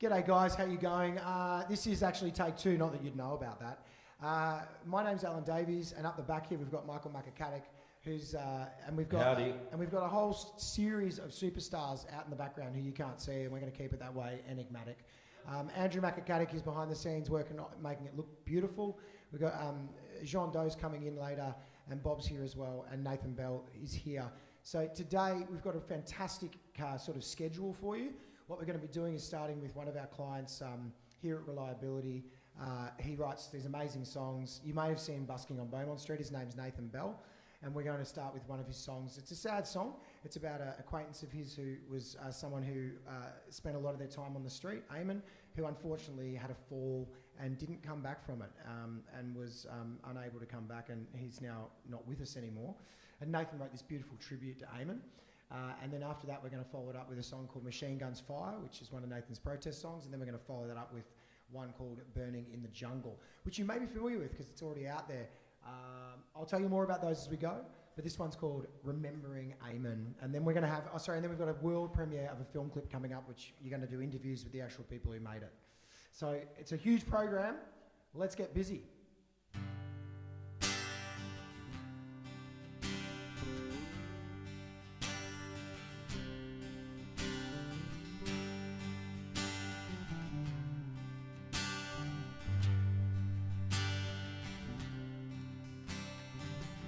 G'day guys, how you going? This is actually take two, not that you'd know about that. My name's Alan Davies, and up the back here we've got Michael Makakatic, who's and we've got a whole series of superstars out in the background who you can't see, and we're going to keep it that way, enigmatic. Andrew Makakatic is behind the scenes working on making it look beautiful. We've got Jean Doe's coming in later, and Bob's here as well, and Nathan Bell is here. So today we've got a fantastic sort of schedule for you. What we're going to be doing is starting with one of our clients here at Reliability. He writes these amazing songs. You may have seen him busking on Beaumont Street. His name's Nathan Bell, and we're going to start with one of his songs. It's a sad song. It's about an acquaintance of his who was someone who spent a lot of their time on the street, Eamon, who unfortunately had a fall and didn't come back from it, and was unable to come back, and he's now not with us anymore. And Nathan wrote this beautiful tribute to Eamon. And then after that, we're going to follow it up with a song called Machine Guns Fire, which is one of Nathan's protest songs. And then we're going to follow that up with one called Burning in the Jungle, which you may be familiar with because it's already out there. I'll tell you more about those as we go. But this one's called Remembering Eamon. And then we're going to have, and then we've got a world premiere of a film clip coming up, which you're going to do interviews with the actual people who made it. So it's a huge program. Let's get busy.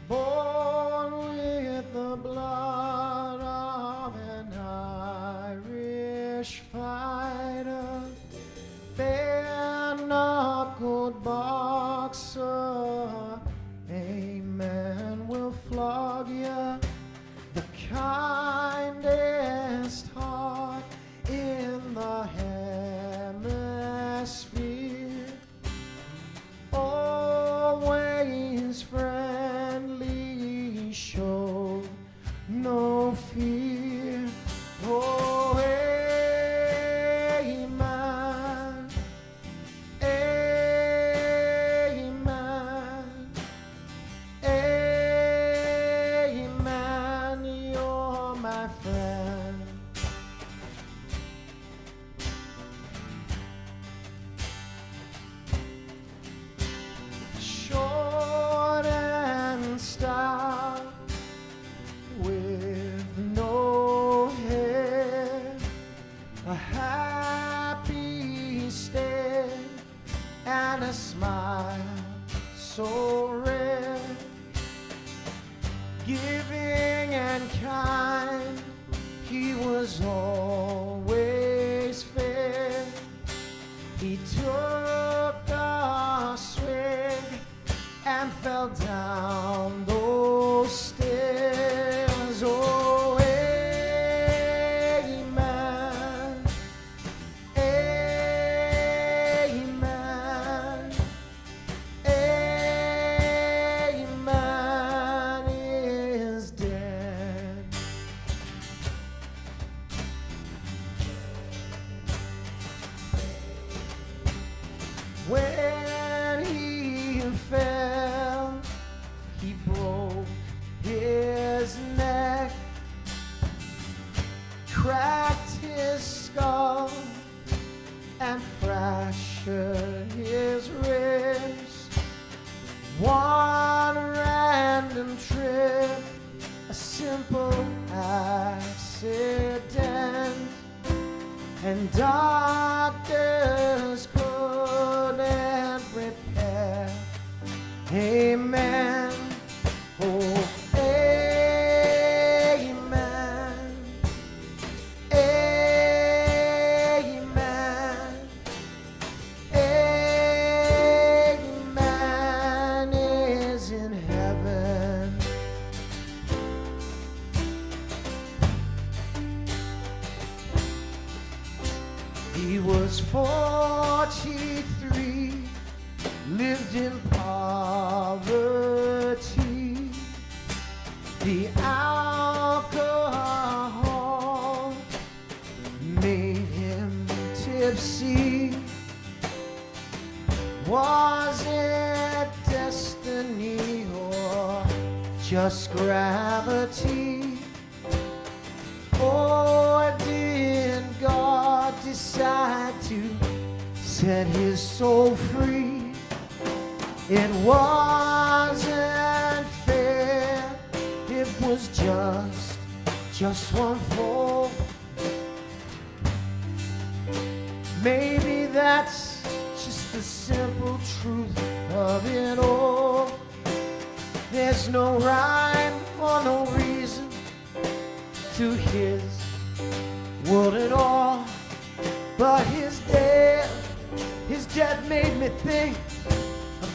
Born with the blood of an Irish fighter, bare-knuckled boxer, a man will flog you, the kindest heart in the hemisphere, always friendly, show no fear. Oh, amen, amen, amen, you're my friend. Short and stout, with no hair, a happy stare, and a smile so rare, giving and kind, he was always fair. He took a swig and fell down those stairs. Oh, amen, amen, amen is dead. When he fell, he broke his neck, cracked his skull, and fractured his wrist. One random trip, a simple accident, and doctors couldn't repair. Amen. Oh, amen. Amen. Amen is in heaven. He was 43, lived in poverty. The alcohol made him tipsy. Was it destiny or just gravity? Or did God decide to set his soul free. It wasn't fair, it was just one fall. Maybe that's just the simple truth of it all. There's no rhyme or no reason to his world at all. But his death made me think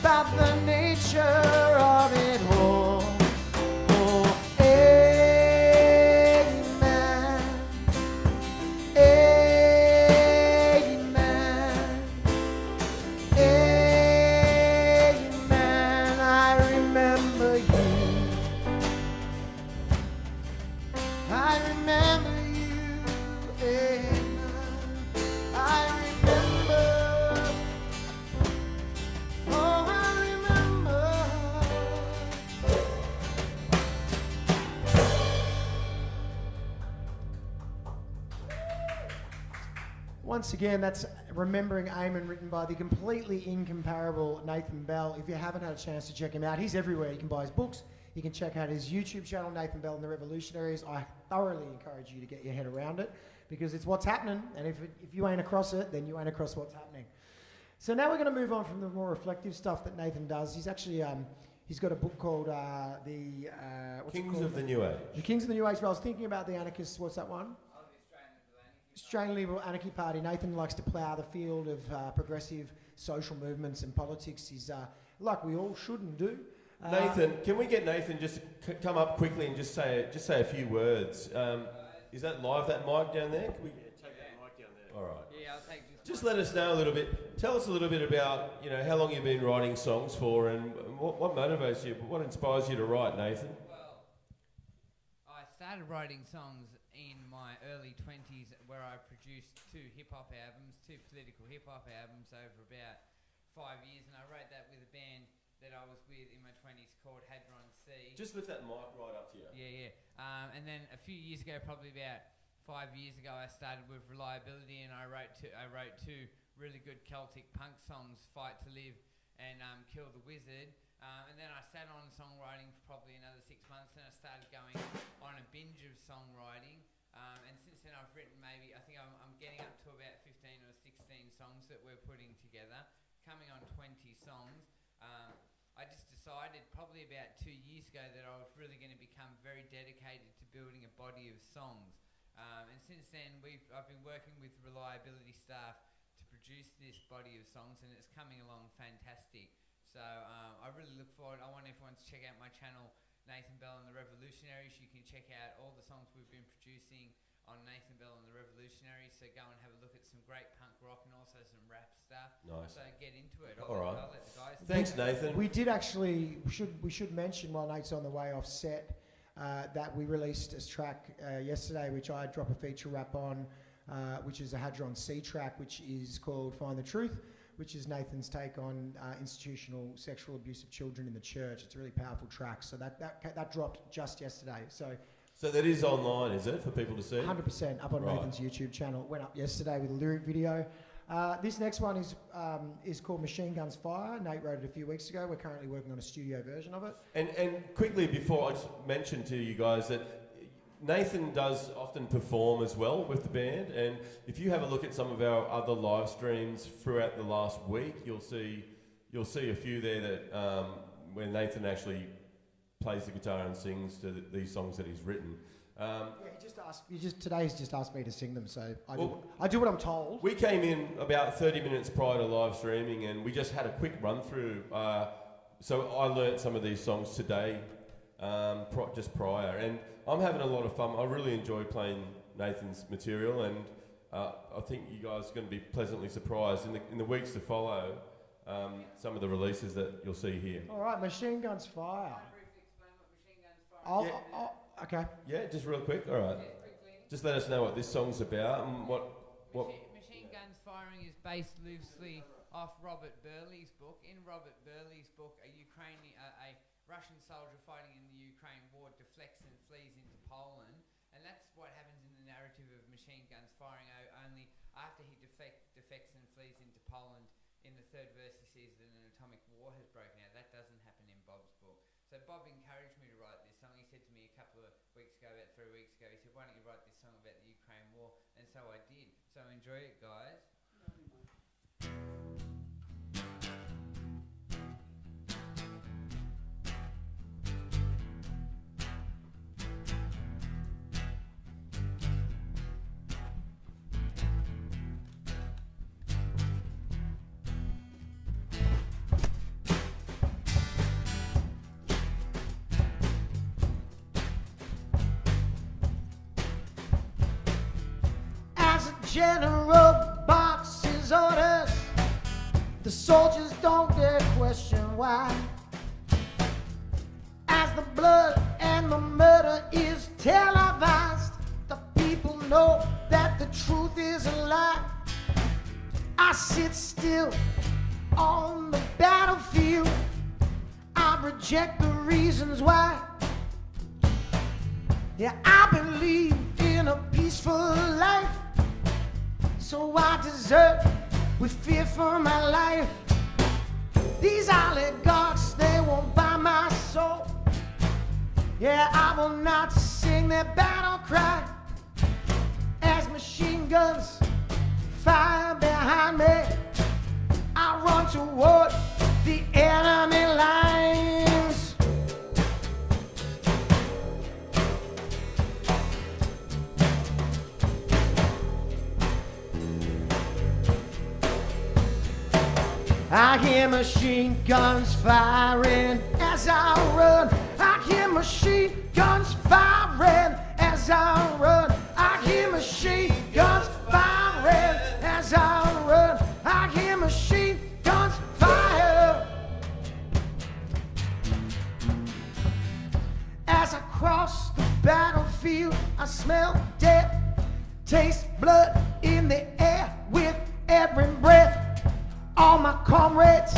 about the nature of it all. Oh, amen, amen, amen. I remember you. I remember you. Amen. I remember. Oh, I remember. Once again, that's Remembering Eamon, written by the completely incomparable Nathan Bell. If you haven't had a chance to check him out, he's everywhere. You can buy his books. You can check out his YouTube channel, Nathan Bell and the Revolutionaries. I thoroughly encourage you to get your head around it because it's what's happening. And if you ain't across it, then you ain't across what's happening. So now we're going to move on from the more reflective stuff that Nathan does. He's actually he's got a book called what's Kings it called? of the New Age. The Kings of the New Age. Well, I was thinking about the anarchists. What's that one? Australian Liberal Anarchy Party. Nathan likes to plough the field of progressive social movements and politics. He's like we all shouldn't do. Nathan, can we get Nathan just to come up quickly and just say a few words? Is that live, that mic down there? Can we take that mic down there? All right. Yeah, I'll take this. Just let us know a little bit. Tell us a little bit about how long you've been writing songs for, and what motivates you. What inspires you to write, Nathan? Well, I started writing songs in my early 20s, where I produced two political hip-hop albums over about 5 years, and I wrote that with a band that I was with in my 20s called Hadron C. Just lift that mic right up to you. Yeah. And then a few years ago, probably about 5 years ago, I started with Reliability, and I wrote two really good Celtic punk songs, Fight to Live and Kill the Wizard. And then I sat on songwriting for probably another 6 months, and I started going on a binge of songwriting. And since then I've written maybe, I think I'm getting up to about 15 or 16 songs that we're putting together, coming on 20 songs. I just decided probably about 2 years ago that I was really going to become very dedicated to building a body of songs. And since then I've been working with Reliability staff to produce this body of songs, and it's coming along fantastic. So I really look forward. I want everyone to check out my channel, Nathan Bell and the Revolutionaries. You can check out all the songs we've been producing on Nathan Bell and the Revolutionaries. So go and have a look at some great punk rock and also some rap stuff. Nice. So get into it. All right. I'll let the guys Thanks, Nathan. We did actually. We should mention while Nate's on the way off set that we released a track yesterday, which I drop a feature rap on, which is a Hadron C track, which is called "Find the Truth," which is Nathan's take on institutional sexual abuse of children in the church. It's a really powerful track. So that dropped just yesterday. So that is online, is it, for people to see? 100% up on Nathan's YouTube channel. It went up yesterday with a lyric video. This next one is called Machine Guns Fire. Nate wrote it a few weeks ago. We're currently working on a studio version of it. And quickly before, I just mentioned to you guys that Nathan does often perform as well with the band, and if you have a look at some of our other live streams throughout the last week, you'll see a few there that where Nathan actually plays the guitar and sings to these songs that he's written. Today's just asked me to sing them, so I do what I'm told. We came in about 30 minutes prior to live streaming, and we just had a quick run through. So I learnt some of these songs today, just prior, and I'm having a lot of fun. I really enjoy playing Nathan's material, and I think you guys are going to be pleasantly surprised in the weeks to follow. Some of the releases that you'll see here. All right, Machine Guns Fire. Okay. Yeah, just real quick. All right. Just let us know what this song's about and what. Machine Guns Firing is based loosely off Robert Burley's book. In Robert Burley's book, a Russian soldier fighting in the Ukraine war deflects and flees into Poland, and that's what happens in the narrative of Machine Guns Firing. Only after he defects and flees into Poland, in the third verse he sees that an atomic war has broken out. That doesn't happen in Bob's book. So Bob encouraged me to write this song. He said to me a couple of weeks ago, about 3 weeks ago, he said, why don't you write this song about the Ukraine war? And so I did. So enjoy it, guys. General boxes orders, the soldiers don't dare question why. As the blood and the murder is televised, the people know that the truth is a lie. I sit still on the battlefield, I reject the reasons why. Yeah, I believe in a peaceful life, so I desert with fear for my life. These oligarchs, they won't buy my soul. Yeah, I will not sing their battle cry as machine guns fire behind me. I run toward the enemy lines. I hear machine guns firing as I run. I hear machine guns firing as I run. I hear machine guns firing as I run. I hear machine guns fire. As I cross the battlefield, I smell death, taste blood in the air with every breath. All my comrades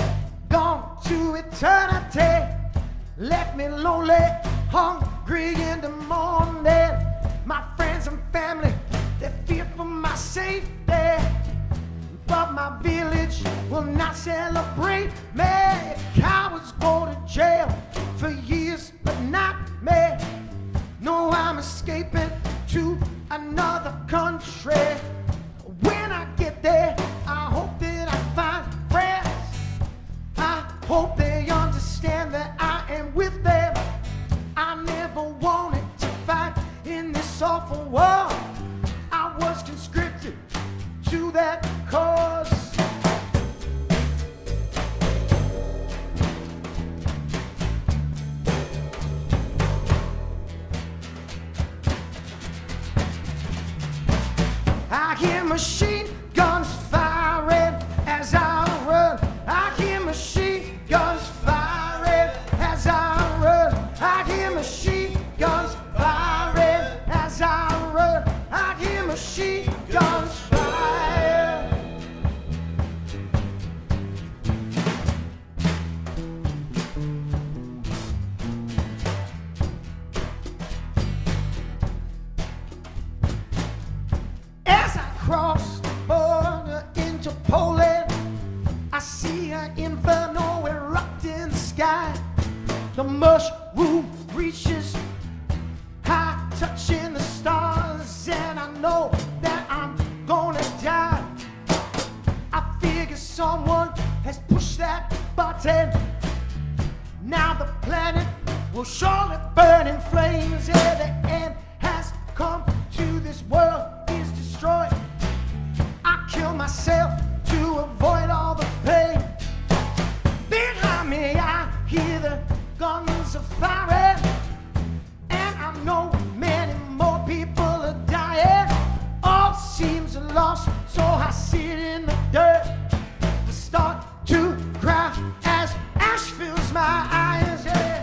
gone to eternity, left me lonely, hungry in the morning. My friends and family, they fear for my safety, but my village will not celebrate me. Cowards go to jail for years, but not me. No, I'm escaping to another country. When I get there, I hope that I find friends. I hope they understand that I am with them. I never wanted to fight in this awful war. I was conscripted to that cause. I hear machine guns firing as I run. I hear machine guns firing as I run. I hear machine guns firing as I run. I hear machine guns fire. As I cross the border into Poland, I see an inferno erupting sky. The mushroom reaches high, touching the stars, and I know that I'm gonna die. I figure someone has pushed that button. Now the planet will surely burn in flames. Yeah, the end has come to this world is destroyed. I kill myself to avoid all the pain. Behind me I hear the guns are firing, and I know many more people are dying. All seems lost, so I sit in the dirt. I start to cry as ash fills my eyes. Yeah.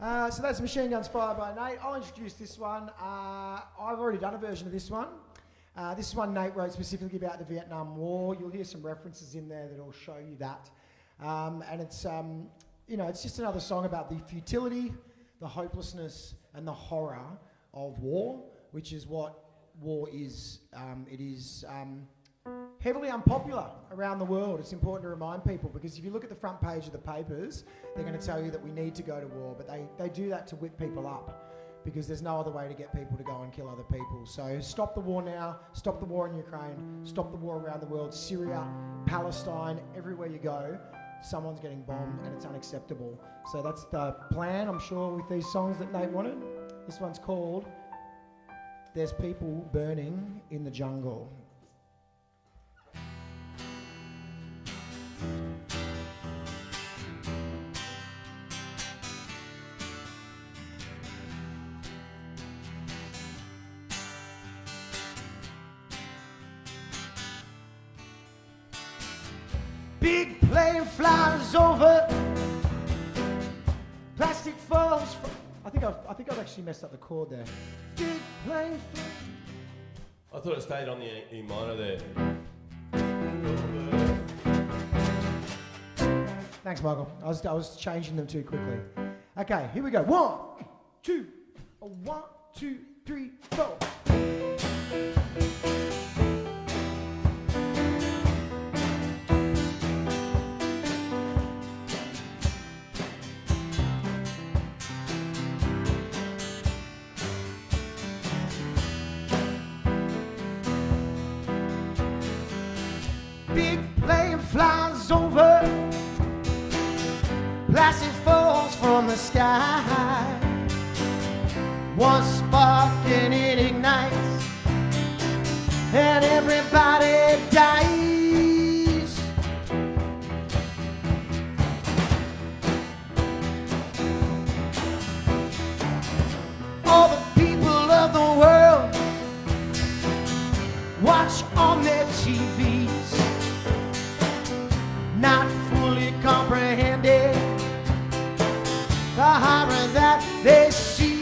So that's Machine Guns Fired by Nate. I'll introduce this one. I've already done a version of this one. This is one Nate wrote specifically about the Vietnam War. You'll hear some references in there that'll show you that. And it's, it's just another song about the futility, the hopelessness, and the horror of war, which is what war is. It is heavily unpopular around the world. It's important to remind people, because if you look at the front page of the papers, they're going to tell you that we need to go to war, but they do that to whip people up, because there's no other way to get people to go and kill other people. So stop the war now, stop the war in Ukraine, stop the war around the world, Syria, Palestine, everywhere you go, someone's getting bombed and it's unacceptable. So that's the plan, I'm sure, with these songs that Nate wanted. This one's called There's People Burning in the Jungle. Big plane flies over, plastic falls from... I think I've actually messed up the chord there. Big plane flies... I thought it stayed on the E minor there. Thanks, Michael. I was changing them too quickly. Okay, here we go. 1, 2, 1, 2, 3, 4. Big plane flies over, plastic falls from the sky. One spark and it ignites, and everybody dies. All the people of the world watch on their TVs, not fully comprehending the horror that they see.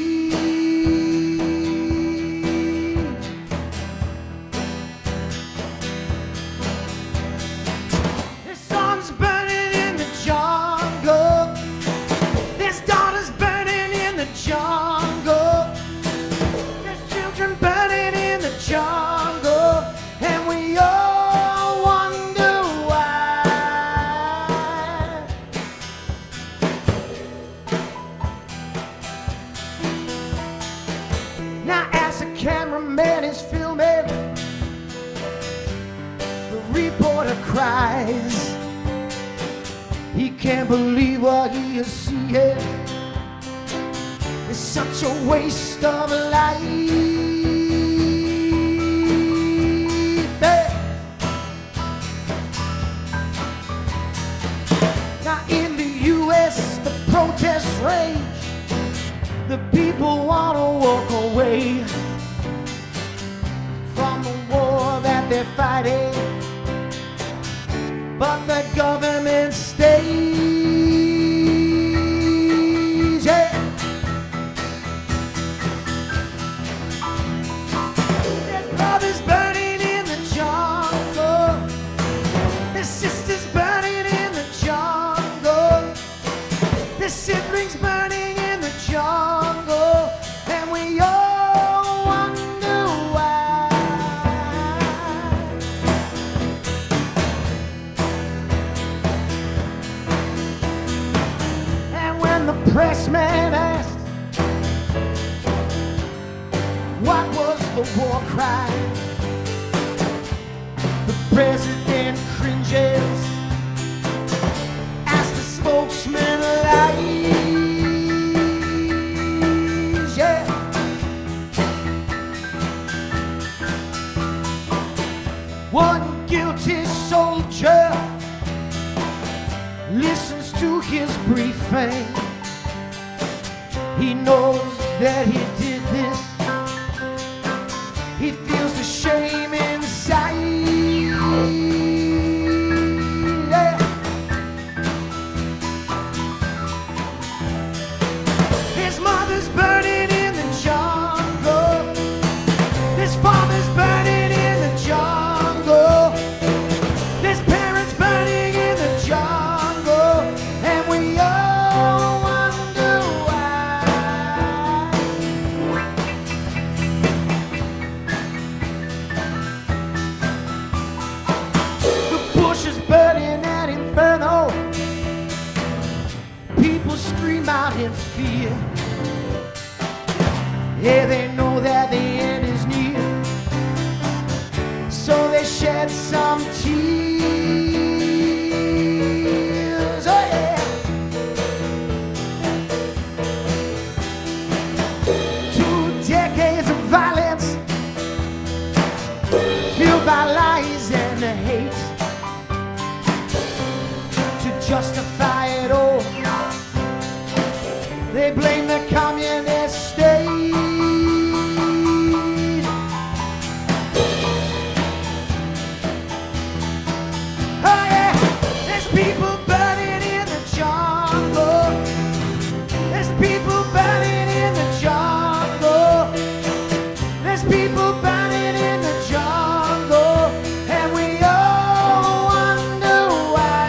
There's sons burning in the jungle, there's daughters burning in the jungle, there's children burning in the jungle, and we all wonder why. Now as the cameraman is filming, the reporter cries. He can't believe what he is seeing. It's such a waste of life. Now in the US, the protests rage. The people want to walk away from the war that they're fighting, but the government stays. Yeah. There's brothers burning in the jungle, there's sisters burning in the jungle, there's siblings burning in the jungle, and we all wonder why. And when the pressman asked what was the war cry, the president cringes as the spokesman lies. Yeah. One guilty soldier listens to his briefing. He knows that he did this. He feels the shame inside. Yeah. in fear. Yeah, they know that the end is near, so they shed some tears. Oh yeah. 2 decades of violence, fueled by lies and hate, to justify it all, they blame the communist state. Oh yeah, there's people burning in the jungle. There's people burning in the jungle. There's people burning in the jungle, and we all wonder why.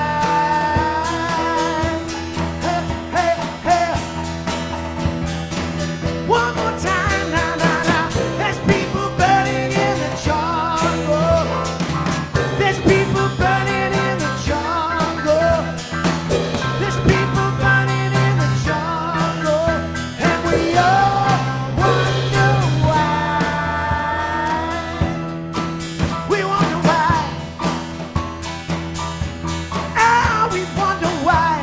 Hey, hey, hey. One more time, now, now, now. There's people burning in the jungle. There's people burning in the jungle. There's people burning in the jungle, and we all wonder why. We wonder why. Ah, we wonder why.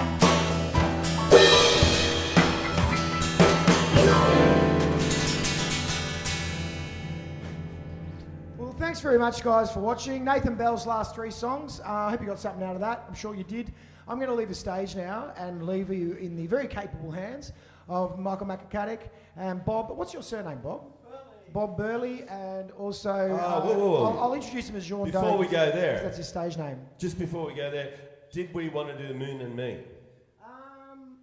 Well, thanks very much, guys, for watching. Nathan Bell's last 3 songs. I hope you got something out of that. I'm sure you did. I'm going to leave the stage now and leave you in the very capable hands of Michael McAcaddick and Bob. What's your surname, Bob? Bob Burley, and also I'll introduce him as Jean Before Doe, we go there, that's his stage name. just before we go there, did we want to do the Moon and Me?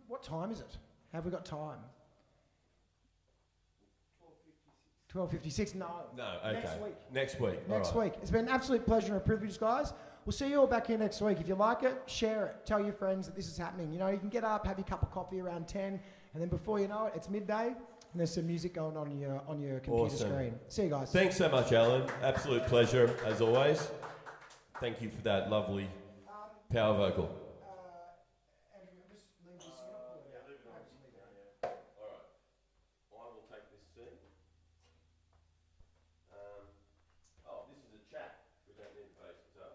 What time is it? Have we got time? 12:56. No. No, okay. Next week. Next week. Next all right. week. It's been an absolute pleasure and a privilege, guys. We'll see you all back here next week. If you like it, share it. Tell your friends that this is happening. You know, you can get up, have your cup of coffee around 10, and then before you know it, it's midday, and there's some music going on your computer Awesome. screen. See you guys. Thanks so much, Alan. Absolute pleasure, as always. Thank you for that lovely power vocal. Andrew, just leave this here. All right. I will take this seat. This is a chat. We don't need bass guitar.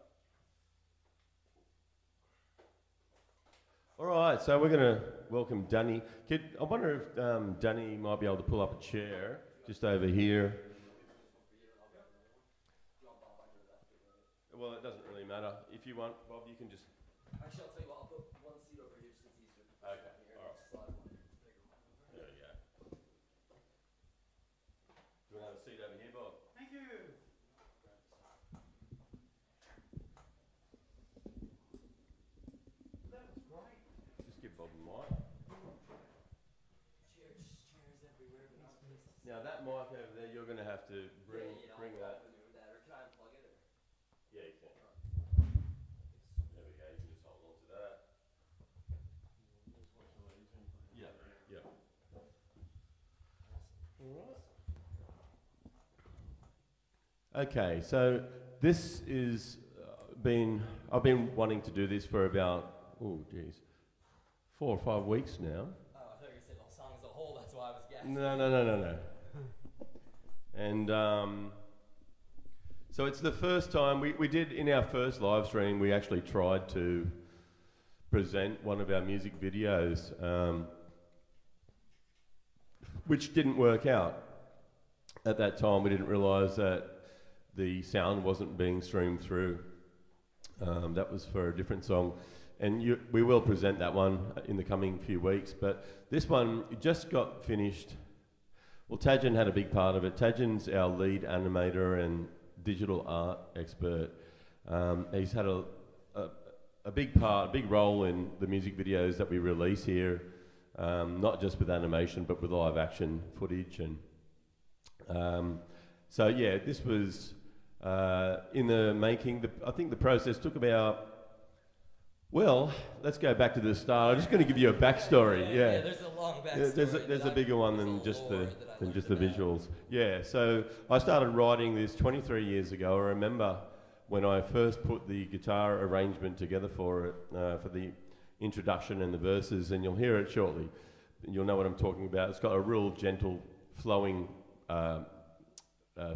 All right, so we're going to welcome Danny. I wonder if Danny might be able to pull up a chair just over here. Well, it doesn't really matter. If you want, Bob, you can just... Actually, I'll tell you what, I'll put one seat over here just so it's easier. Okay, Here, all right. slide one bigger one. There we go. Do you want to have a seat over here, Bob? Thank you. That was great. Just give Bob a mic. Chairs everywhere, but not this. Now that mic over there, you're going to have to bring that. Or can I unplug it? Or? Yeah, you can. There we go. You can just hold on to that. Yeah, yeah. All right. Okay, so this is I've been wanting to do this for about 4 or 5 weeks now. Oh, I thought you were going to say the song as a whole, that's why I was guessing. No. And so it's the first time we did in our first live stream, we actually tried to present one of our music videos, which didn't work out. At that time, we didn't realise that the sound wasn't being streamed through. That was for a different song. And we will present that one in the coming few weeks. But this one just got finished. Well, Tajin had a big part of it. Tajin's our lead animator and digital art expert. He's had a big role in the music videos that we release here, not just with animation, but with live action footage. And so yeah, this was in the making. I think the process took about, well, let's go back to the start. I'm just going to give you a backstory. Yeah, there's a long backstory. There's a bigger one than just the visuals. Yeah, so I started writing this 23 years ago. I remember when I first put the guitar arrangement together for it, for the introduction and the verses, and you'll hear it shortly. you'll know what I'm talking about. It's got a real gentle, flowing,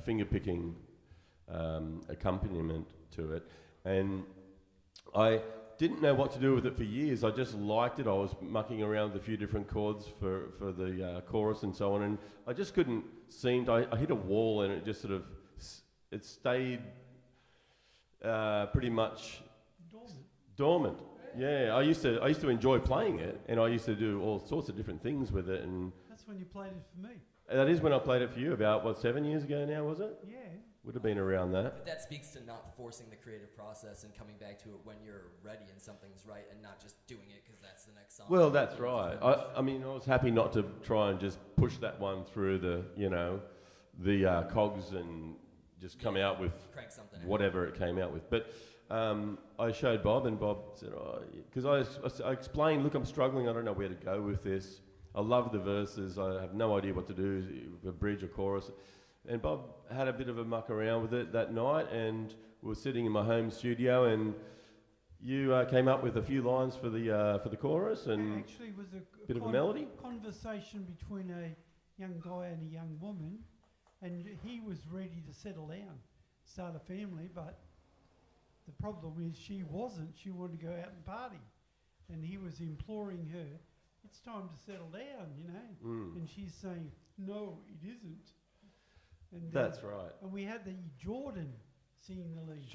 finger-picking accompaniment to it. And I didn't know what to do with it for years. I just liked it. I was mucking around with a few different chords for the chorus and so on, and I just couldn't seem to... I hit a wall, and it just sort of... It stayed pretty much... Dormant. Yeah, I used to enjoy playing it, and I used to do all sorts of different things with it. And that's when you played it for me. That is when I played it for you, about, 7 years ago now, was it? Yeah. Would have been around that. But that speaks to not forcing the creative process and coming back to it when you're ready and something's right, and not just doing it because that's the next song. Well, that's right. I mean, I was happy not to try and just push that one through the cogs and just come out with whatever it came out with. But I showed Bob, and Bob said, because I explained, look, I'm struggling, I don't know where to go with this. I love the verses, I have no idea what to do, a bridge or chorus. And Bob had a bit of a muck around with it that night, and we were sitting in my home studio, and you came up with a few lines for the chorus, and actually was a bit of a melody. Conversation between a young guy and a young woman, and he was ready to settle down, start a family, but the problem is she wasn't. She wanted to go out and party, and he was imploring her, "It's time to settle down, you know." And she's saying, "No, it isn't." And that's right. And we had the Jordan singing the lead.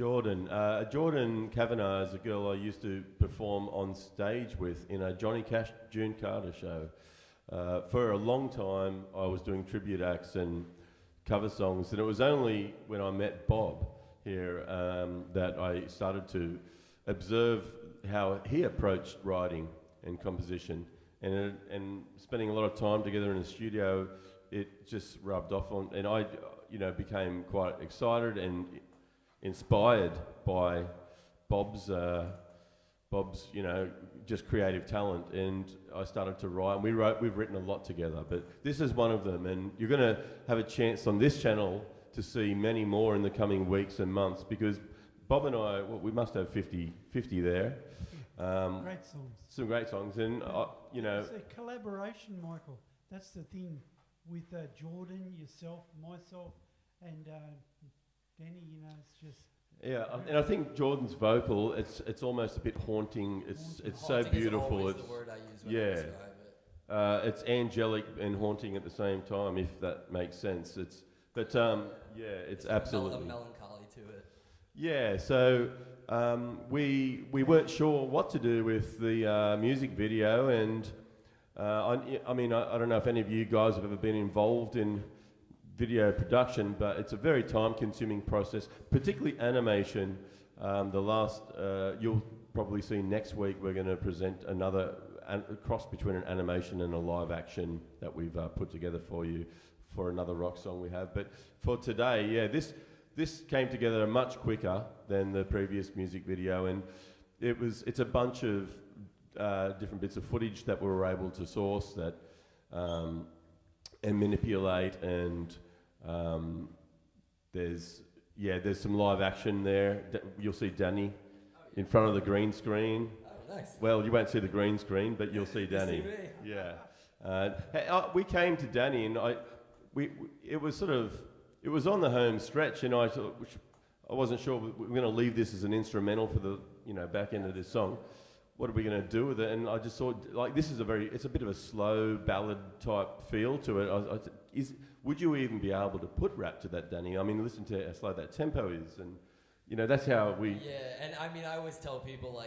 Jordan Kavanagh is a girl I used to perform on stage with in a Johnny Cash, June Carter show. For a long time, I was doing tribute acts and cover songs, and it was only when I met Bob here that I started to observe how he approached writing and composition, and spending a lot of time together in the studio. It just rubbed off on, and I, became quite excited and inspired by Bob's, just creative talent, and I started to write. And we've written a lot together, but this is one of them, and you're going to have a chance on this channel to see many more in the coming weeks and months, because Bob and I, we must have 50 there. Great songs. Some great songs, and It's a collaboration, Michael. That's the thing. With Jordan, yourself, myself, and Danny, it's just... Yeah, and I think Jordan's vocal, it's almost a bit haunting. It's so beautiful. It's the word I use when I describe it. It's angelic and haunting at the same time, if that makes sense. It's absolutely... a melancholy to it. Yeah, so we weren't sure what to do with the music video, and... I don't know if any of you guys have ever been involved in video production, but it's a very time-consuming process, particularly animation. You'll probably see next week, we're going to present another cross between an animation and a live action that we've put together for you for another rock song we have. But for today, this came together much quicker than the previous music video, and it's a bunch of different bits of footage that we were able to source that and manipulate, and there's some live action there. You'll see Danny in front of the green screen. Oh, nice. Well, you won't see the green screen, but you'll see Danny. You see me. Yeah. We came to Danny, and it was on the home stretch, and I wasn't sure we were going to leave this as an instrumental for the back end of this song. What are we going to do with it? And I just thought, this is it's a bit of a slow ballad type feel to it. Would you even be able to put rap to that, Danny? I mean, listen to how slow that tempo is, and that's how we... Yeah, and I always tell people,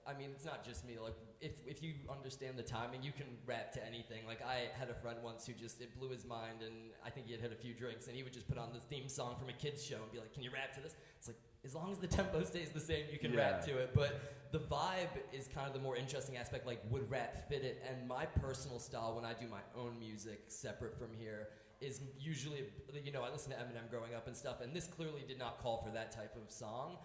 it's not just me, if you understand the timing, you can rap to anything. I had a friend once who it blew his mind, and I think he had a few drinks, and he would just put on the theme song from a kid's show and be like, "Can you rap to this?" It's as long as the tempo stays the same, you can rap to it. But the vibe is kind of the more interesting aspect, would rap fit it? And my personal style, when I do my own music separate from here, is usually, I listen to Eminem growing up and stuff, and this clearly did not call for that type of song.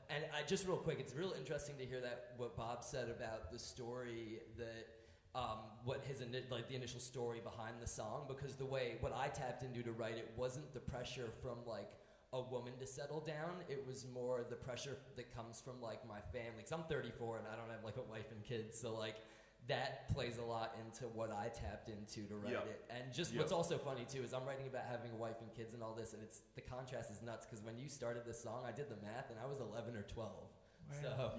And I just real quick, it's real interesting to hear what Bob said about the story that, the initial story behind the song, because what I tapped into to write it wasn't the pressure from a woman to settle down. It was more the pressure that comes from my family. Cause I'm 34 and I don't have a wife and kids, so that plays a lot into what I tapped into to write it. And just what's also funny too is I'm writing about having a wife and kids and all this, and it's the contrast is nuts because when you started this song, I did the math and I was 11 or 12. Wow. So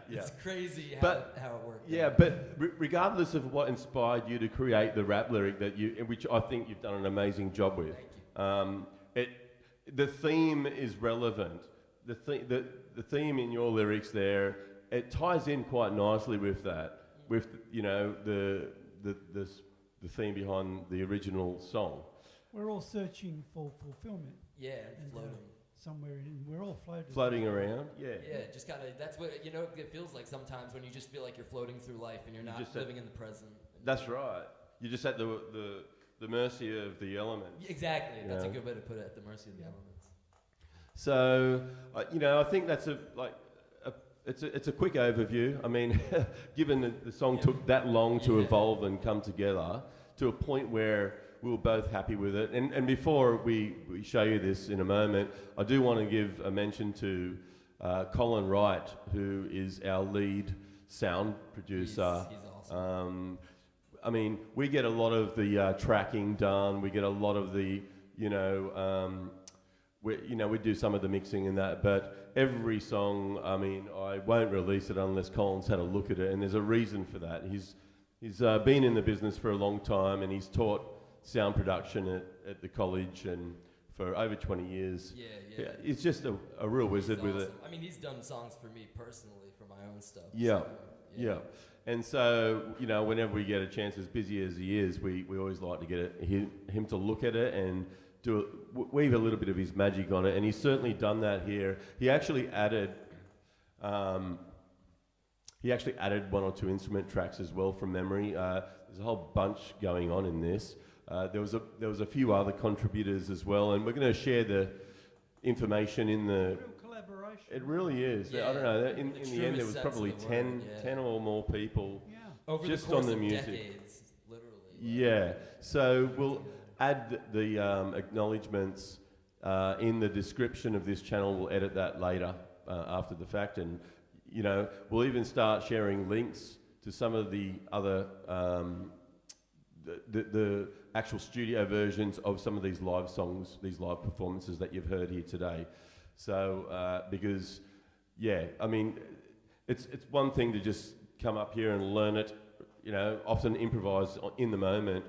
it's crazy how it worked. Yeah, but regardless of what inspired you to create the rap lyric which I think you've done an amazing job with. Thank you. The theme is relevant. The theme in your lyrics there, it ties in quite nicely with that. With the theme behind the original song. We're all searching for fulfillment. Yeah, and floating. Somewhere we're all floating. Floating around, yeah. Yeah, just kind of, that's what, it feels like sometimes when you just feel like you're floating through life and you're not living in the present. That's right. You're just at the mercy of the elements. Exactly. That's a good way to put it, at the mercy of the elements. So, I think that's it's a quick overview. I mean, given the song took that long to evolve and come together to a point where we were both happy with it. And before we show you this in a moment, I do want to give a mention to Colin Wright, who is our lead sound producer. He's awesome. I mean, we get a lot of the tracking done. We get a lot of the, we do some of the mixing and that, but every song, I mean, I won't release it unless Colin's had a look at it, and there's a reason for that. He's been in the business for a long time, and he's taught sound production at the college and for over 20 years. Yeah. He's just a real wizard with it. I mean, he's done songs for me personally for my own stuff. Yeah. And so, whenever we get a chance, as busy as he is, we always like to get him to look at it and weave a little bit of his magic on it, and he's certainly done that here. He actually added one or two instrument tracks as well from memory. There's a whole bunch going on in this. There was a few other contributors as well, and we're going to share the information in the... Real collaboration. It really is. I don't know. In the end, there was probably 10 or more people over just the course on the of music. Decades, literally. Yeah. So we'll add the acknowledgements in the description of this channel. We'll edit that later after the fact, and we'll even start sharing links to some of the other the actual studio versions of some of these live songs, these live performances that you've heard here today. So because I mean, it's one thing to just come up here and learn it, often improvise in the moment.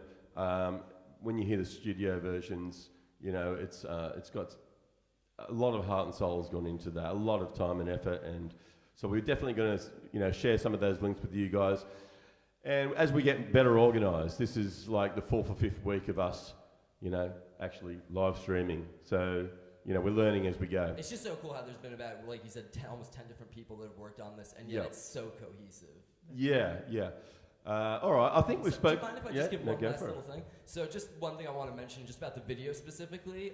When you hear the studio versions, it's got a lot of heart and soul has gone into that, a lot of time and effort, and so we're definitely going to share some of those links with you guys. And as we get better organised, this is like the 4th or 5th week of us, actually live streaming. So we're learning as we go. It's just so cool how there's been about, like you said, almost 10 different people that have worked on this, and yet it's so cohesive. Yeah. All right, I think we spoke... Do you mind if I just give one last little thing? So just one thing I want to mention, just about the video specifically.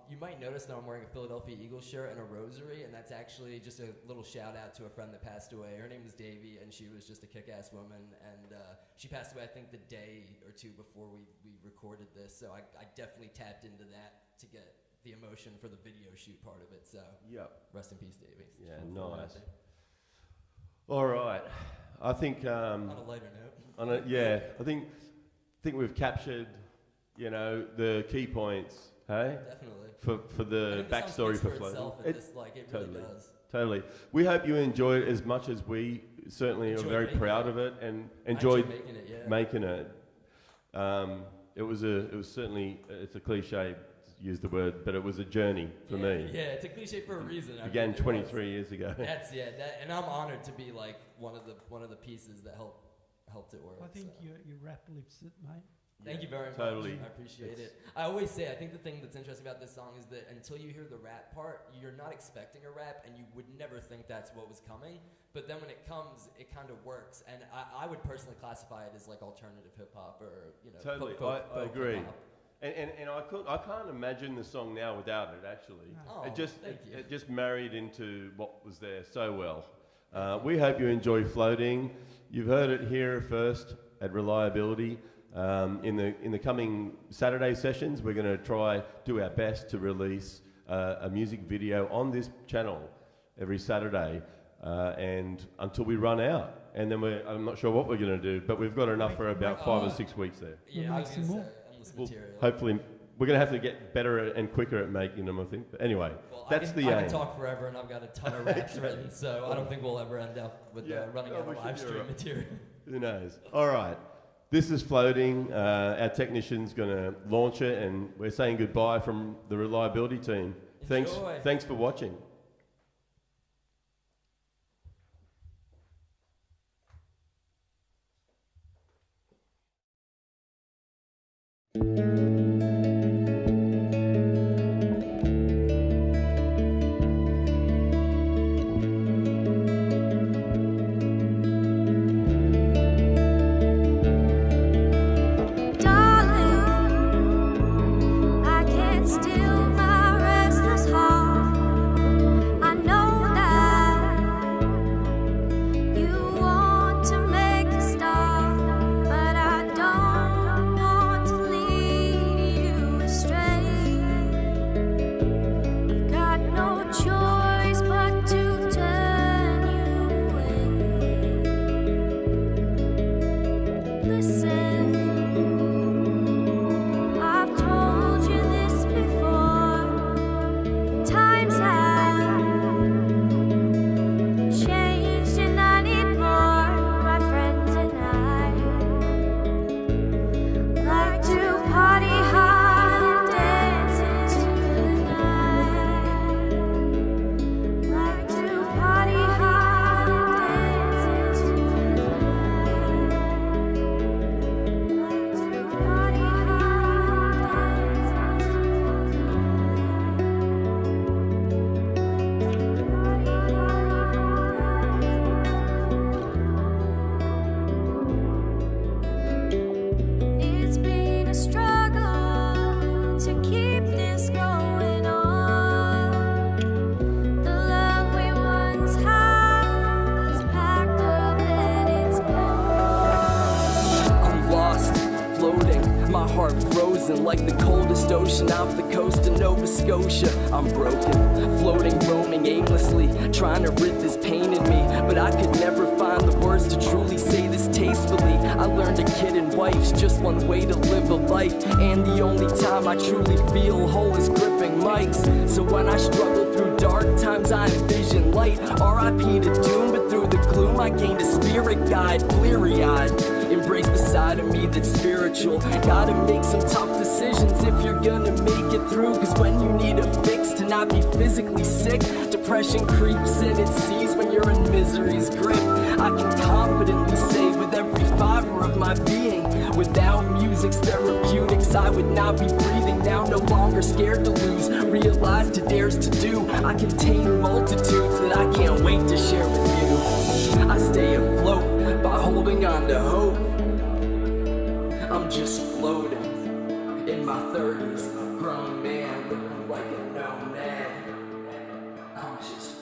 You might notice that I'm wearing a Philadelphia Eagles shirt and a rosary, and that's actually just a little shout out to a friend that passed away. Her name was Davy, and she was just a kick-ass woman, and she passed away, I think, the day or two before we recorded this, so I definitely tapped into that to get the emotion for the video shoot part of it, so rest in peace, Davy. Yeah, nice. All right. I think on a lighter note. I think we've captured, the key points, hey? Definitely. For the backstory for Flow. It really does. Totally. We hope you enjoyed it as much as we certainly are very proud of it and enjoyed making it. It was certainly, it's a cliche to use the word, but it was a journey for me. Yeah, it's a cliche for a reason. It began 23 years ago. And I'm honored to be like one of the pieces that helped it work. I think your rap lifts it, mate. Thank you very much. Totally. I appreciate it. I always say, I think the thing that's interesting about this song is that until you hear the rap part, you're not expecting a rap, and you would never think that's what was coming. But then when it comes, it kind of works. And I would personally classify it as like alternative hip hop or totally. I agree. Hip-hop. And I can't imagine the song now without it. Actually, it just married into what was there so well. We hope you enjoy Floating. You've heard it here first at Reliability. In the coming Saturday sessions, we're going to do our best to release a music video on this channel every Saturday. and until we run out. And then I'm not sure what we're going to do, but we've got enough for about 5 or 6 weeks there. Yeah, I was going to say endless material. Hopefully, we're going to have to get better and quicker at making them, I think. But anyway, that's the aim. I can talk forever, and I've got a ton of raps written, so I don't think we'll ever end up with running out of live stream material. Who knows? All right. This is floating. Our technician's going to launch it, and we're saying goodbye from the reliability team. Enjoy. Thanks for watching. Like the coldest ocean off the coast of Nova Scotia. I'm broken, floating, roaming aimlessly, trying to rid this pain in me, but I could never find the words to truly say this tastefully. I learned a kid and wife's just one way to live a life, and the only time I truly feel whole is gripping mics. So when I struggle through dark times, I envision light. R.I.P. to doom, but through the gloom I gained a spirit guide, bleary-eyed. Embrace the side of me that's spiritual. Gotta make some tough decisions if you're gonna make it through. Cause when you need a fix to not be physically sick, depression creeps in, it sees when you're in misery's grip. I can confidently say with every fiber of my being, without music's therapeutics I would not be breathing. Now no longer scared to lose, realize to dares to do. I contain multitudes that I can't wait to share with you. I stay afloat by holding on to hope. I'm just floating in my 30s, grown man living like a nomad. I'm just